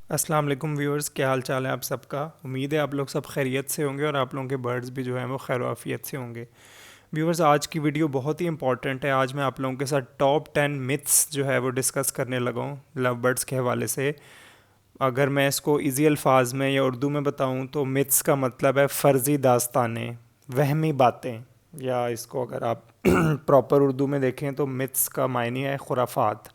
अस्सलाम वालेकुम व्यूअर्स, क्या हाल चाल है आप सबका। उम्मीद है आप लोग सब खैरियत से होंगे और आप लोगों के बर्ड्स भी जो हैं वो खैर आफियत से होंगे। व्यूअर्स, आज की वीडियो बहुत ही इंपॉर्टेंट है। आज मैं आप लोगों के साथ टॉप 10 मिथ्स जो है वो डिस्कस करने लगा हूँ लव बर्ड्स के हवाले से। अगर मैं इसको इजी अल्फाज में या उर्दू में बताऊँ तो मिथ्स का मतलब है फ़र्ज़ी दास्तानें, वहमी बातें, या इसको अगर आप प्रॉपर उर्दू में देखें तो मिथ्स का मायने है खुराफात।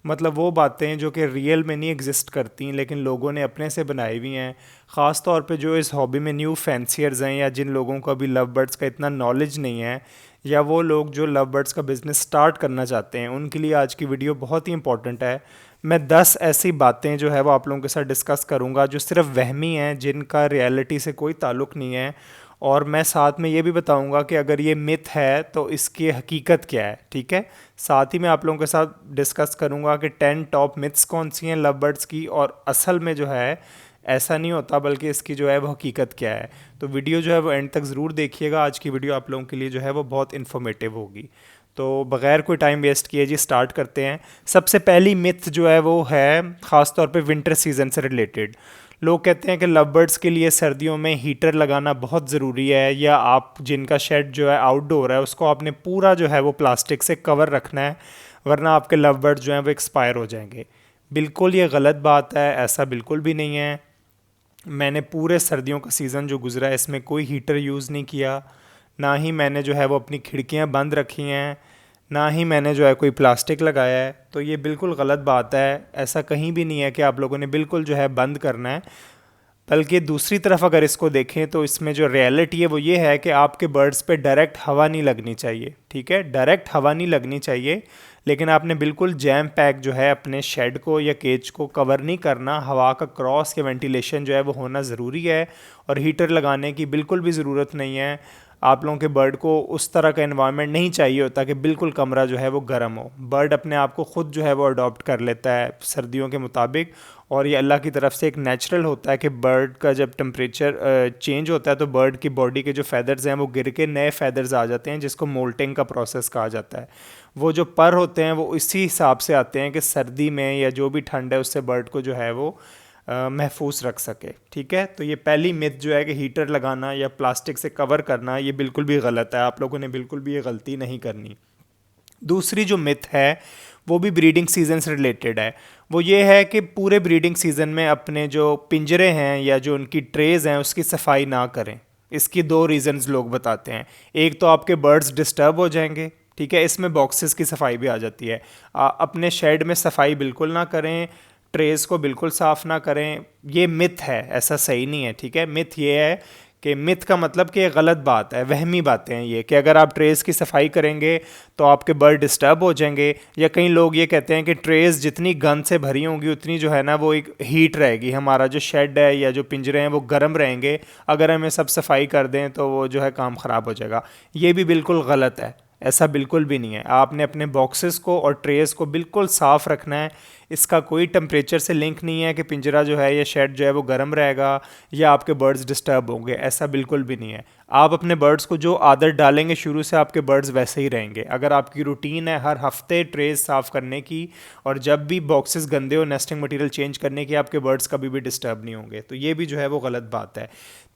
मतलब वो बातें जो कि रियल में नहीं एग्जिस्ट करती लेकिन लोगों ने अपने से बनाई हुई हैं। ख़ास तौर पे जो इस हॉबी में न्यू फैंसियर्स हैं या जिन लोगों को अभी लव बर्ड्स का इतना नॉलेज नहीं है, या वो लोग जो लव बर्ड्स का बिज़नेस स्टार्ट करना चाहते हैं, उनके लिए आज की वीडियो बहुत ही इंपॉर्टेंट है। मैं 10 ऐसी बातें जो है वो आप लोगों के साथ डिस्कस करूंगा जो सिर्फ वहमी हैं, जिनका रियलिटी से कोई ताल्लुक़ नहीं है। और मैं साथ में ये भी बताऊंगा कि अगर ये मिथ है तो इसकी हकीकत क्या है। ठीक है। साथ ही मैं आप लोगों के साथ डिस्कस करूंगा कि 10 टॉप मिथ्स कौन सी हैं लव बर्ड्स की, और असल में जो है ऐसा नहीं होता बल्कि इसकी जो है वो हकीकत क्या है। तो वीडियो जो है वो एंड तक ज़रूर देखिएगा। आज की वीडियो आप लोगों के लिए जो है वो बहुत इन्फॉर्मेटिव होगी। तो बग़ैर कोई टाइम वेस्ट किए जी स्टार्ट करते हैं। सबसे पहली मिथ जो है वो है ख़ास तौर पे विंटर सीज़न से रिलेटेड। लोग कहते हैं कि लव बर्ड्स के लिए सर्दियों में हीटर लगाना बहुत ज़रूरी है, या आप जिनका शेड जो है आउटडोर है उसको आपने पूरा जो है वो प्लास्टिक से कवर रखना है, वरना आपके लव बर्ड्स जो हैं वो एक्सपायर हो जाएंगे। बिल्कुल ये गलत बात है, ऐसा बिल्कुल भी नहीं है। मैंने पूरे सर्दियों का सीज़न जो गुज़रा है इसमें कोई हीटर यूज़ नहीं किया, ना ही मैंने जो है वो अपनी खिड़कियाँ बंद रखी हैं, ना ही मैंने जो है कोई प्लास्टिक लगाया है। तो ये बिल्कुल गलत बात है। ऐसा कहीं भी नहीं है कि आप लोगों ने बिल्कुल जो है बंद करना है। बल्कि दूसरी तरफ अगर इसको देखें तो इसमें जो रियलिटी है वो ये है कि आपके बर्ड्स पे डायरेक्ट हवा नहीं लगनी चाहिए। ठीक है, डायरेक्ट हवा नहीं लगनी चाहिए, लेकिन आपने बिल्कुल जैम पैक जो है अपने शेड को या केज को कवर नहीं करना। हवा का क्रॉस या वेंटिलेशन जो है वो होना ज़रूरी है, और हीटर लगाने की बिल्कुल भी ज़रूरत नहीं है। आप लोगों के बर्ड को उस तरह का एनवायरनमेंट नहीं चाहिए होता कि बिल्कुल कमरा जो है वो गर्म हो। बर्ड अपने आप को ख़ुद जो है वो अडॉप्ट कर लेता है सर्दियों के मुताबिक, और ये अल्लाह की तरफ से एक नेचुरल होता है कि बर्ड का जब टेम्परेचर चेंज होता है तो बर्ड की बॉडी के जो फैदर्स हैं वो गिर के नए फैदर्स आ जाते हैं, जिसको मोल्टिंग का प्रोसेस कहा जाता है। वो जो पर होते हैं वो इसी हिसाब से आते हैं कि सर्दी में या जो भी ठंड है उससे बर्ड को जो है वो महफूज रख सके। ठीक है, तो ये पहली मिथ जो है कि हीटर लगाना या प्लास्टिक से कवर करना, ये बिल्कुल भी गलत है। आप लोगों ने बिल्कुल भी ये गलती नहीं करनी। दूसरी जो मिथ है वो भी ब्रीडिंग सीजन से रिलेटेड है। वो ये है कि पूरे ब्रीडिंग सीजन में अपने जो पिंजरे हैं या जो उनकी ट्रेज हैं उसकी सफाई ना करें। इसकी दो रीजंस लोग बताते हैं। एक तो आपके बर्ड्स डिस्टर्ब हो जाएंगे। ठीक है, इसमें बॉक्सेस की सफाई भी आ जाती है। अपने शेड में सफाई बिल्कुल ना करें, ट्रेस को बिल्कुल साफ़ ना करें। ये मिथ है, ऐसा सही नहीं है। ठीक है, मिथ ये है कि मिथ का मतलब कि ये गलत बात है, वहमी बातें हैं ये, कि अगर आप ट्रेस की सफाई करेंगे तो आपके बर्ड डिस्टर्ब हो जाएंगे। या कई लोग ये कहते हैं कि ट्रेस जितनी गंद से भरी होंगी उतनी जो है ना वो एक हीट रहेगी, हमारा जो शेड है या जो पिंजरे हैं वो गर्म रहेंगे। अगर हमें सब सफाई कर दें तो वो जो है काम ख़राब हो जाएगा। ये भी बिल्कुल गलत है, ऐसा बिल्कुल भी नहीं है। आपने अपने बॉक्सेस को और ट्रेस को बिल्कुल साफ़ रखना है। इसका कोई टेम्परेचर से लिंक नहीं है कि पिंजरा जो है या शेड जो है वो गर्म रहेगा या आपके बर्ड्स डिस्टर्ब होंगे, ऐसा बिल्कुल भी नहीं है। आप अपने बर्ड्स को जो आदत डालेंगे शुरू से आपके बर्ड्स वैसे ही रहेंगे। अगर आपकी रूटीन है हर हफ्ते ट्रेस साफ़ करने की और जब भी बॉक्सेस गंदे हो नेस्टिंग मटेरियल चेंज करने की, आपके बर्ड्स कभी भी डिस्टर्ब नहीं होंगे। तो ये भी जो है वो गलत बात है।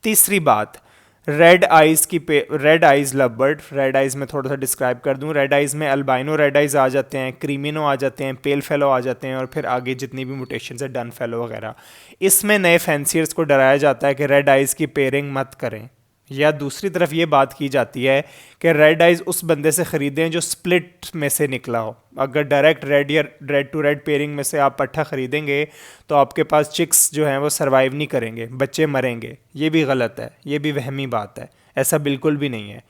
तीसरी बात, red eyes love bird. Red eyes में थोड़ा सा डिस्क्राइब कर दूं। रेड आइज़ में अल्बाइनो रेड आइज़ आ जाते हैं, क्रीमिनो आ जाते हैं, पेल फेलो आ जाते हैं, और फिर आगे जितनी भी म्यूटेशन है डन फेलो वगैरह। इसमें नए फैंसियर्स को डराया जाता है कि रेड आइज़ की पेयरिंग मत करें। या दूसरी तरफ ये बात की जाती है कि रेड आइज़ उस बंदे से ख़रीदें जो स्प्लिट में से निकला हो। अगर डायरेक्ट रेड या रेड टू रेड पेयरिंग में से आप पट्ठा ख़रीदेंगे तो आपके पास चिक्स जो हैं वो सर्वाइव नहीं करेंगे, बच्चे मरेंगे। ये भी गलत है, ये भी वहमी बात है, ऐसा बिल्कुल भी नहीं है।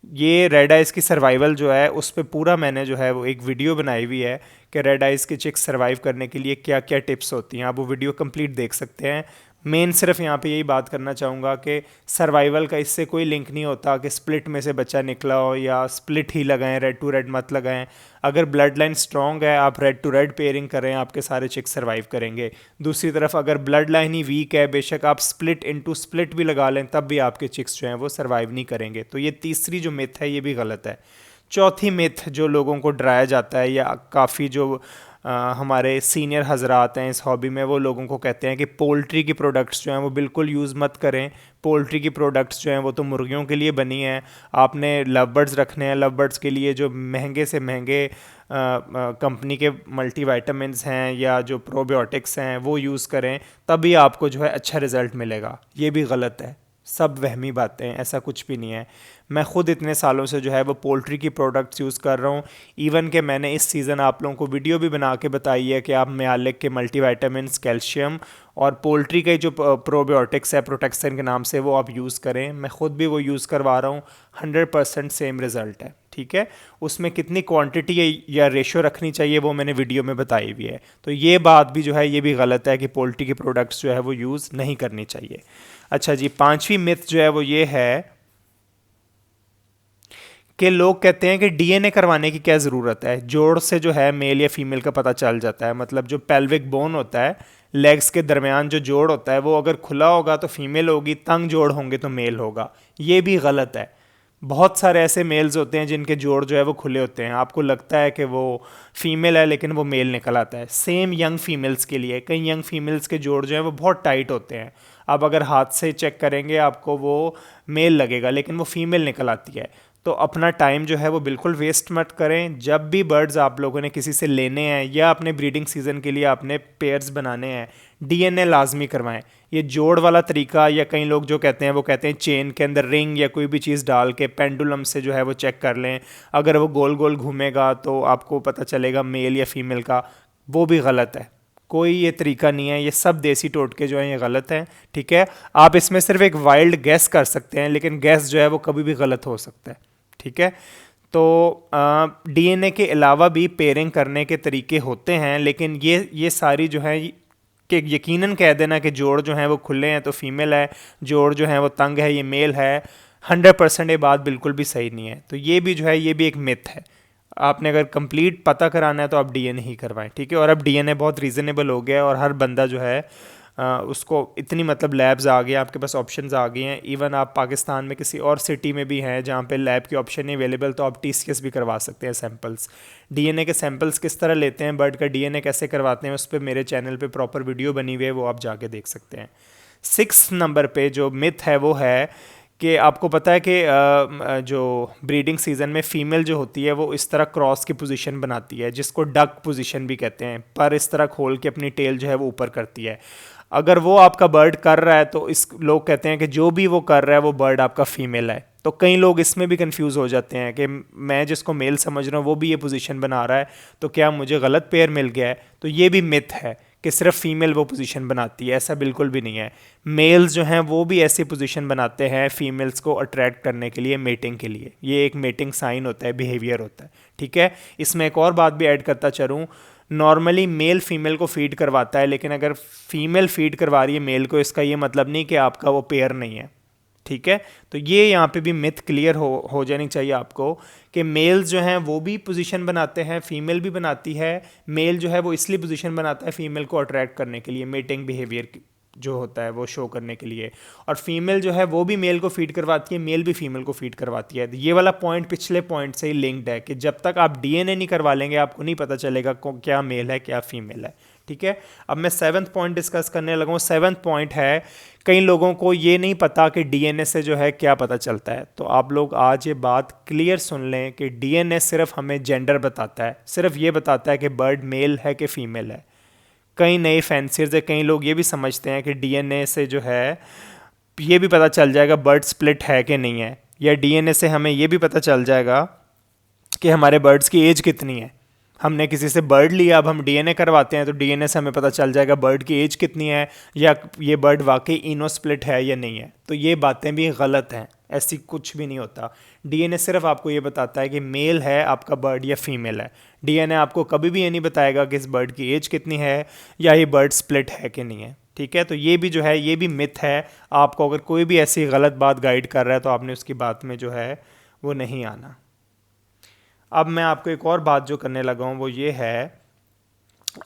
ये रेड आइज़ की सर्वाइवल जो है उस पर पूरा मैंने जो है वो एक वीडियो बनाई हुई है कि रेड आइज़ के चिक्स सर्वाइव करने के लिए क्या क्या टिप्स होती हैं। आप वो वीडियो कंप्लीट देख सकते हैं। मेन सिर्फ यहाँ पे यही बात करना चाहूँगा कि सर्वाइवल का इससे कोई लिंक नहीं होता कि स्प्लिट में से बच्चा निकला हो या स्प्लिट ही लगाएं, रेड टू रेड मत लगाएं। अगर ब्लड लाइन स्ट्रॉन्ग है आप रेड टू रेड पेयरिंग करें, आपके सारे चिक्स सर्वाइव करेंगे। दूसरी तरफ अगर ब्लड लाइन ही वीक है, बेशक आप स्प्लिट इनटू स्प्लिट भी लगा लें तब भी आपके चिक्स जो हैं वो सर्वाइव नहीं करेंगे। तो ये तीसरी जो मिथ है ये भी गलत है। चौथी मिथ जो लोगों को डराया जाता है या काफ़ी जो हमारे सीनियर हजरात हैं इस हॉबी में, वो लोगों को कहते हैं कि पोल्ट्री की प्रोडक्ट्स जो हैं वो बिल्कुल यूज़ मत करें। पोल्ट्री की प्रोडक्ट्स जो हैं वो तो मुर्गियों के लिए बनी हैं, आपने लव बर्ड्स रखने हैं, लव बर्ड्स के लिए जो महंगे से महंगे कंपनी के मल्टीविटामिन्स हैं या जो प्रोबायोटिक्स हैं वो यूज़ करें, तभी आपको जो है अच्छा रिज़ल्ट मिलेगा। ये भी गलत है, सब वहमी बातें हैं, ऐसा कुछ भी नहीं है। मैं ख़ुद इतने सालों से जो है वो पोल्ट्री की प्रोडक्ट्स यूज़ कर रहा हूँ। इवन कि मैंने इस सीज़न आप लोगों को वीडियो भी बना के बताई है कि आप मियालिक के मल्टीविटामिन्स, कैल्शियम और पोल्ट्री के जो प्रोबायोटिक्स है प्रोटेक्सन के नाम से, वो आप यूज़ करें। मैं ख़ुद भी वो यूज़ करवा रहा हूँ, 100% सेम रिज़ल्ट है। ठीक है, उसमें कितनी क्वांटिटी या रेशो रखनी चाहिए वो मैंने वीडियो में बताई हुई है। तो ये बात भी जो है ये भी गलत है कि पोल्ट्री की प्रोडक्ट्स जो है वो यूज़ नहीं करनी चाहिए। अच्छा जी, 5वीं मिथ जो है वो ये है कि लोग कहते हैं कि डीएनए करवाने की क्या ज़रूरत है, जोड़ से जो है मेल या फीमेल का पता चल जाता है। मतलब जो पेल्विक बोन होता है, लेग्स के दरमियान जो जोड़ होता है, वो अगर खुला होगा तो फीमेल होगी, तंग जोड़ होंगे तो मेल होगा। ये भी गलत है। बहुत सारे ऐसे मेल्स होते हैं जिनके जोड़ जो है वो खुले होते हैं, आपको लगता है कि वो फीमेल है लेकिन वो मेल निकल आता है। सेम यंग फीमेल्स के लिए, कई यंग फीमेल्स के जोड़ जो है वो बहुत टाइट होते हैं, आप अगर हाथ से चेक करेंगे आपको वो मेल लगेगा लेकिन वो फीमेल निकल आती है। तो अपना टाइम जो है वो बिल्कुल वेस्ट मत करें। जब भी बर्ड्स आप लोगों ने किसी से लेने हैं या अपने ब्रीडिंग सीज़न के लिए आपने पेयर्स बनाने हैं, डीएनए लाजमी करवाएं। ये जोड़ वाला तरीका, या कई लोग जो कहते हैं वो कहते हैं चेन के अंदर रिंग या कोई भी चीज़ डाल के पेंडुलम से जो है वो चेक कर लें, अगर वो गोल गोल घूमेगा तो आपको पता चलेगा मेल या फीमेल का, वो भी गलत है। कोई ये तरीका नहीं है, ये सब देसी टोटके जो हैं ये गलत हैं। ठीक है, आप इसमें सिर्फ एक वाइल्ड गैस कर सकते हैं, लेकिन गैस जो है वो कभी भी गलत हो सकता है। ठीक है, तो डीएनए के अलावा भी पेयरिंग करने के तरीके होते हैं, लेकिन ये सारी जो है कि यकीनन कह देना कि जोड़ जो हैं वो खुले हैं तो फीमेल है, जोड़ जो हैं वो तंग है ये मेल है, 100% ये बात बिल्कुल भी सही नहीं है। तो ये भी जो है ये भी एक मिथ है। आपने अगर कंप्लीट पता कराना है तो आप डीएनए ही करवाएं। ठीक है, और अब डीएनए बहुत रीज़नेबल हो गया है और हर बंदा जो है उसको इतनी मतलब लैब्स आ गए, आपके पास ऑप्शंस आ गए हैं। इवन आप पाकिस्तान में किसी और सिटी में भी हैं जहाँ पे लैब की ऑप्शन नहीं अवेलेबल, तो आप टीसीएस भी करवा सकते हैं सैंपल्स। डीएनए के सैंपल्स किस तरह लेते हैं, बर्ड का डीएनए कैसे करवाते हैं, उस पर मेरे चैनल पे प्रॉपर वीडियो बनी हुई है, वो आप जाके देख सकते हैं। 6 नंबर पे जो मिथ है वो है कि आपको पता है कि जो ब्रीडिंग सीज़न में फ़ीमेल जो होती है वो इस तरह क्रॉस की पोजीशन बनाती है, जिसको डक पोजीशन भी कहते हैं, पर इस तरह खोल के अपनी टेल जो है वो ऊपर करती है। अगर वो आपका बर्ड कर रहा है तो इस लोग कहते हैं कि जो भी वो कर रहा है वो बर्ड आपका फ़ीमेल है। तो कई लोग इसमें भी कंफ्यूज हो जाते हैं कि मैं जिसको मेल समझ रहा हूँ वो भी ये पोजीशन बना रहा है, तो क्या मुझे गलत पेयर मिल गया है। तो ये भी मिथ है कि सिर्फ फीमेल वो पोजीशन बनाती है, ऐसा बिल्कुल भी नहीं है। मेल्स जो हैं वो भी ऐसी पोजीशन बनाते हैं फीमेल्स को अट्रैक्ट करने के लिए, मेटिंग के लिए। ये एक मेटिंग साइन होता है, बिहेवियर होता है। ठीक है, इसमें एक और बात भी ऐड करता चलूँ, नॉर्मली मेल फीमेल को फीड करवाता है, लेकिन अगर फीमेल फीड करवा रही है मेल को, इसका ये मतलब नहीं कि आपका वो पेयर नहीं है। ठीक है, तो ये यहाँ पे भी मिथ क्लियर हो जानी चाहिए आपको कि मेल्स जो हैं वो भी पोजीशन बनाते हैं, फीमेल भी बनाती है। मेल जो है वो इसलिए पोजीशन बनाता है फीमेल को अट्रैक्ट करने के लिए, मेटिंग बिहेवियर जो होता है वो शो करने के लिए, और फीमेल जो है वो भी मेल को फीड करवाती है, मेल भी फीमेल को फीड करवाती है। ये वाला पॉइंट पिछले पॉइंट से ही लिंक्ड है कि जब तक आप डीएनए नहीं करवा लेंगे आपको नहीं पता चलेगा क्या मेल है क्या फीमेल है। ठीक है, अब मैं 7th पॉइंट डिस्कस करने लगा हूँ। 7th पॉइंट है, कई लोगों को ये नहीं पता कि डीएनए से जो है क्या पता चलता है। तो आप लोग आज ये बात क्लियर सुन लें कि डीएनए सिर्फ हमें जेंडर बताता है, सिर्फ ये बताता है कि बर्ड मेल है कि फीमेल है। कई नए फैंसीज है, कई लोग ये भी समझते हैं कि डीएनए से जो है ये भी पता चल जाएगा बर्ड स्प्लिट है कि नहीं है, या डीएनए से हमें ये भी पता चल जाएगा कि हमारे बर्ड्स की एज कितनी है। हमने किसी से बर्ड लिया, अब हम डीएनए करवाते हैं तो डीएनए से हमें पता चल जाएगा बर्ड की एज कितनी है, या ये बर्ड वाकई इनो स्प्लिट है या नहीं है। तो ये बातें भी गलत हैं, ऐसी कुछ भी नहीं होता। डीएनए सिर्फ आपको ये बताता है कि मेल है आपका बर्ड या फीमेल है। डीएनए आपको कभी भी ये नहीं बताएगा कि इस बर्ड की एज कितनी है या ये बर्ड स्प्लिट है कि नहीं है। ठीक है, तो ये भी जो है ये भी मिथ है। आपको अगर कोई भी ऐसी गलत बात गाइड कर रहा है तो आपने उसकी बात में जो है वो नहीं आना। अब मैं आपको एक और बात जो करने लगा हूँ वो ये है,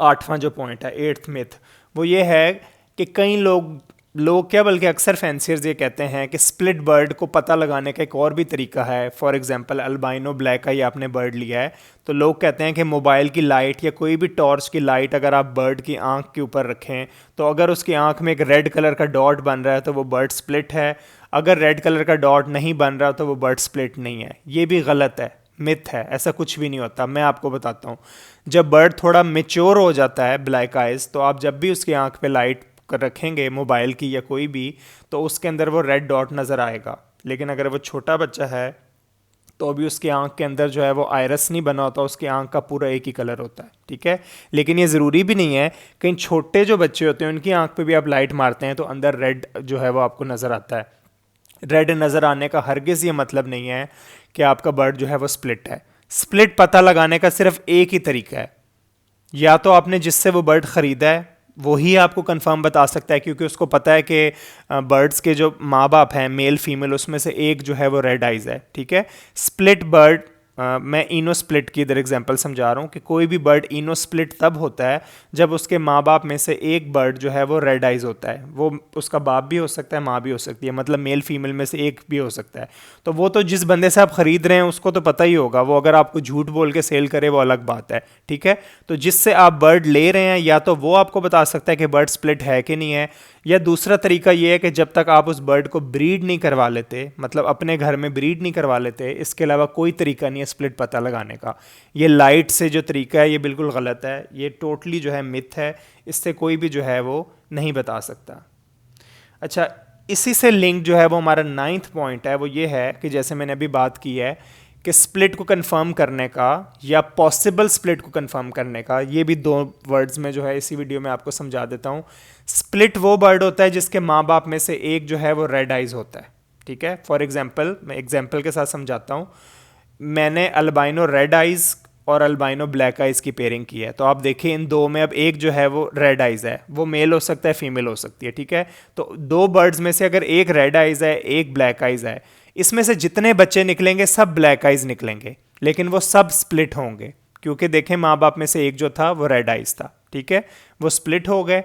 8वां जो पॉइंट है, 8th मिथ, वो ये है कि कई लोग लोग क्या बल्कि अक्सर फैंसियर्स ये कहते हैं कि स्प्लिट बर्ड को पता लगाने का एक और भी तरीका है। फॉर एग्जांपल अल्बाइनो ब्लैक आई आपने बर्ड लिया है, तो लोग कहते हैं कि मोबाइल की लाइट या कोई भी टॉर्च की लाइट अगर आप बर्ड की आंख के ऊपर रखें तो अगर उसकी आंख में एक रेड कलर का डॉट बन रहा है तो वो बर्ड स्प्लिट है, अगर रेड कलर का डॉट नहीं बन रहा तो वो बर्ड स्प्लिट नहीं है। ये भी गलत है, मिथ है, ऐसा कुछ भी नहीं होता। मैं आपको बताता हूँ, जब बर्ड थोड़ा मेच्योर हो जाता है ब्लैक आइज, तो आप जब भी उसकी आंख पे लाइट रखेंगे मोबाइल की या कोई भी, तो उसके अंदर वो रेड डॉट नज़र आएगा। लेकिन अगर वो छोटा बच्चा है तो अभी उसकी आंख के अंदर जो है वो आयरस नहीं बना होता, उसकी आंख का पूरा एक ही कलर होता है, ठीक है। लेकिन ये ज़रूरी भी नहीं है, कहीं छोटे जो बच्चे होते हैं उनकी आंख पे भी आप लाइट मारते हैं तो अंदर रेड जो है वो आपको नज़र आता है। रेड नज़र आने का हरगिज़ ये मतलब नहीं है कि आपका बर्ड जो है वो स्प्लिट है। स्प्लिट पता लगाने का सिर्फ एक ही तरीका है, या तो आपने जिससे वो बर्ड ख़रीदा है वही आपको कंफर्म बता सकता है, क्योंकि उसको पता है कि बर्ड्स के जो माँ बाप हैं मेल फीमेल उसमें से एक जो है वो रेड आइज है, ठीक है। स्प्लिट बर्ड, मैं इनो स्प्लिट की इधर एग्जांपल समझा रहा हूँ कि कोई भी बर्ड इनो स्प्लिट तब होता है जब उसके माँ बाप में से एक बर्ड जो है वो रेड आइज होता है। वो उसका बाप भी हो सकता है, माँ भी हो सकती है, मतलब मेल फीमेल में से एक भी हो सकता है। तो वो तो जिस बंदे से आप ख़रीद रहे हैं उसको तो पता ही होगा, वो अगर आपको झूठ बोल के सेल करे वो अलग बात है, ठीक है। तो जिससे आप बर्ड ले रहे हैं या तो वो आपको बता सकता है कि बर्ड स्प्लिट है कि नहीं है, या दूसरा तरीका ये है कि जब तक आप उस बर्ड को ब्रीड नहीं करवा लेते, मतलब अपने घर में ब्रीड नहीं करवा लेते, इसके अलावा कोई तरीका नहीं है स्प्लिट पता लगाने का। ये लाइट से जो तरीका है ये बिल्कुल गलत है, ये टोटली जो है मिथ है, इससे कोई भी जो है वो नहीं बता सकता। अच्छा, इसी से लिंक जो है वो हमारा 9th पॉइंट है, वो ये है कि जैसे मैंने अभी बात की है कि स्प्लिट को कंफर्म करने का या पॉसिबल स्प्लिट को कंफर्म करने का, ये भी दो वर्ड्स में जो है इसी वीडियो में आपको समझा देता हूँ। स्प्लिट वो बर्ड होता है जिसके माँ बाप में से एक जो है वो रेड आइज होता है, ठीक है। फॉर एग्जाम्पल, मैं एग्जाम्पल के साथ समझाता हूँ। मैंने अल्बाइनो रेड आइज और अल्बाइनो ब्लैक आइज की पेयरिंग की है, तो आप देखिए इन दो में अब एक जो है वो रेड आइज है, वो मेल हो सकता है फीमेल हो सकती है, ठीक है। तो दो बर्ड्स में से अगर एक रेड आइज है एक ब्लैक आइज है, इसमें से जितने बच्चे निकलेंगे सब ब्लैक आइज निकलेंगे, लेकिन वो सब स्प्लिट होंगे, क्योंकि देखें माँ बाप में से एक जो था वो रेड आइज था, ठीक है। वो स्प्लिट हो गए।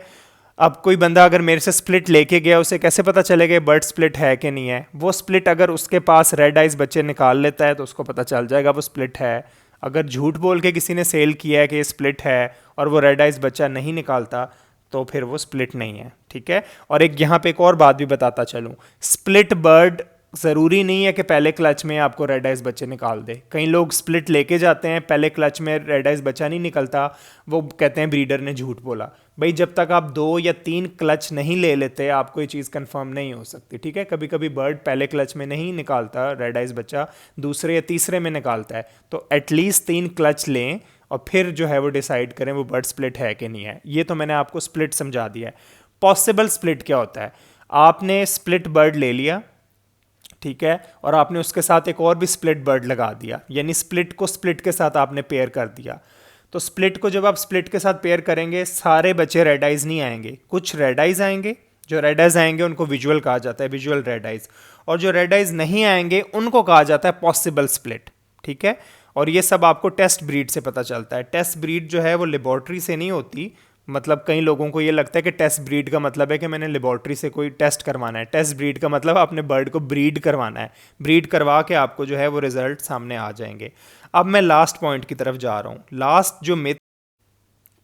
अब कोई बंदा अगर मेरे से स्प्लिट लेके गया, उसे कैसे पता चलेगा बर्ड स्प्लिट है कि नहीं है? वो स्प्लिट अगर उसके पास रेड आइज बच्चे निकाल लेता है तो उसको पता चल जाएगा वो स्प्लिट है। अगर झूठ बोल के किसी ने सेल किया है कि ये स्प्लिट है और वो रेड आइज बच्चा नहीं निकालता तो फिर वो स्प्लिट नहीं है, ठीक है। और एक यहाँ पे एक और बात भी बताता चलूँ, स्प्लिट बर्ड ज़रूरी नहीं है कि पहले क्लच में आपको रेड आइज बच्चे निकाल दे। कई लोग स्प्लिट लेके जाते हैं, पहले क्लच में रेड आइज बच्चा नहीं निकलता, वो कहते हैं ब्रीडर ने झूठ बोला। भाई जब तक आप 2 या 3 क्लच नहीं ले लेते आपको ये चीज़ कंफर्म नहीं हो सकती, ठीक है। कभी कभी बर्ड पहले क्लच में नहीं निकालता रेड आइज बच्चा, दूसरे या तीसरे में निकालता है, तो एटलीस्ट 3 क्लच लें और फिर जो है वो डिसाइड करें वो बर्ड स्प्लिट है कि नहीं है। ये तो मैंने आपको स्प्लिट समझा दिया है। पॉसिबल स्प्लिट क्या होता है? आपने स्प्लिट बर्ड ले लिया, ठीक है, और आपने उसके साथ एक और भी स्प्लिट बर्ड लगा दिया, यानी स्प्लिट को स्प्लिट के साथ आपने पेयर कर दिया। तो स्प्लिट को जब आप स्प्लिट के साथ पेयर करेंगे सारे बच्चे रेड आइज नहीं आएंगे, कुछ रेड आइज आएंगे। जो रेड आइज आएंगे उनको विजुअल कहा जाता है, विजुअल रेड आइज। और जो रेड आइज नहीं आएंगे उनको कहा जाता है पॉसिबल स्प्लिट, ठीक है। और ये सब आपको टेस्ट ब्रीड से पता चलता है। टेस्ट ब्रीड जो है वो लेबॉर्ट्री से नहीं होती, मतलब कई लोगों को ये लगता है कि टेस्ट ब्रीड का मतलब है कि मैंने लेबॉर्ट्री से कोई टेस्ट करवाना है। टेस्ट ब्रीड का मतलब आपने बर्ड को ब्रीड करवाना है, ब्रीड करवा के आपको जो है वो रिजल्ट सामने आ जाएंगे। अब मैं लास्ट पॉइंट की तरफ जा रहा हूँ। लास्ट जो मिथ,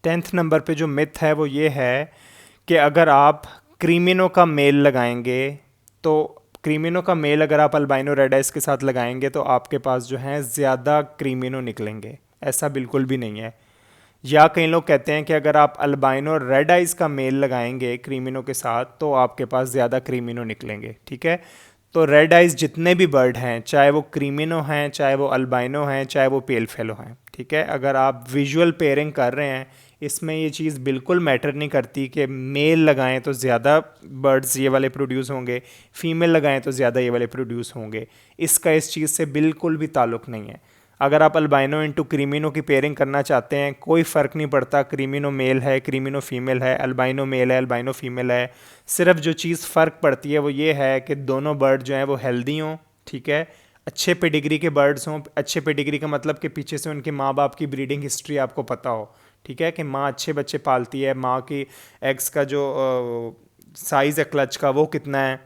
10th नंबर पे जो मिथ है वो ये है कि अगर आप क्रीमिनो का मेल लगाएंगे, तो क्रीमिनो का मेल अगर आप अल्बाइनो रेड आइज के साथ लगाएंगे तो आपके पास जो है ज़्यादा क्रीमिनो निकलेंगे। ऐसा बिल्कुल भी नहीं है। या कई लोग कहते हैं कि अगर आप अल्बाइनो रेड आइज का मेल लगाएंगे क्रीमिनो के साथ तो आपके पास ज़्यादा क्रीमिनो निकलेंगे, ठीक है। तो रेड आइज जितने भी बर्ड हैं, चाहे वो क्रीमिनो हैं, चाहे वो अल्बाइनो हैं, चाहे वो पेल फेलो हैं, ठीक है, अगर आप विजुअल पेयरिंग कर रहे हैं इसमें ये चीज़ बिल्कुल मैटर नहीं करती कि मेल लगाएं तो ज़्यादा बर्ड्स ये वाले प्रोड्यूस होंगे, फीमेल लगाएं तो ज़्यादा ये वाले प्रोड्यूस होंगे। इसका इस चीज़ से बिल्कुल भी ताल्लुक़ नहीं है। अगर आप अल्बाइनो इंटू क्रीमिनो की पेयरिंग करना चाहते हैं, कोई फ़र्क नहीं पड़ता क्रीमिनो मेल है क्रीमिनो फीमेल है, अल्बाइनो मेल है अल्बाइनो फीमेल है। सिर्फ जो चीज़ फ़र्क पड़ती है वो ये है कि दोनों बर्ड जो हैं वो हेल्दी हों, ठीक है, अच्छे पेडिग्री के बर्ड्स हों। अच्छे पेडिग्री का मतलब कि पीछे से उनके माँ बाप की ब्रीडिंग हिस्ट्री आपको पता हो, ठीक है, कि माँ अच्छे बच्चे पालती है, माँ की एग्स का जो साइज़ है क्लच का वो कितना है,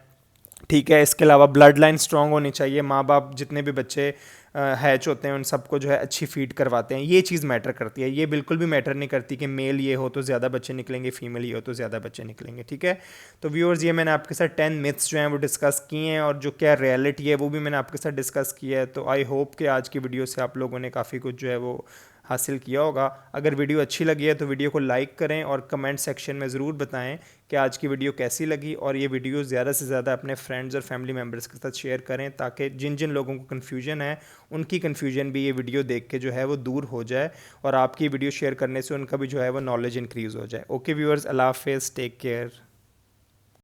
ठीक है। इसके अलावा ब्लड लाइन स्ट्रॉन्ग होनी चाहिए, माँ बाप जितने भी बच्चे हैच होते हैं उन सबको जो है अच्छी फीड करवाते हैं, ये चीज़ मैटर करती है। ये बिल्कुल भी मैटर नहीं करती कि मेल ये हो तो ज़्यादा बच्चे निकलेंगे, फीमेल ये हो तो ज़्यादा बच्चे निकलेंगे, ठीक है। तो व्यूअर्स ये मैंने आपके साथ 10 मिथ्स जो हैं वो डिस्कस किए हैं, और जो क्या रियलिटी है वो भी मैंने आपके साथ डिस्कस किया है। तो आई होप कि आज की वीडियो से आप लोगों ने काफ़ी कुछ जो है वो हासिल किया होगा। अगर वीडियो अच्छी लगी है तो वीडियो को लाइक करें और कमेंट सेक्शन में ज़रूर बताएं कि आज की वीडियो कैसी लगी, और ये वीडियो ज़्यादा से ज़्यादा अपने फ्रेंड्स और फैमिली मेम्बर्स के साथ शेयर करें, ताकि जिन जिन लोगों को कन्फ्यूजन है उनकी कन्फ्यूजन भी ये वीडियो देख के जो है वो दूर हो जाए, और आपकी वीडियो शेयर करने से उनका भी जो है वो नॉलेज इंक्रीज़ हो जाए। ओके व्यूअर्स, अल्लाह हाफिज़, टेक केयर।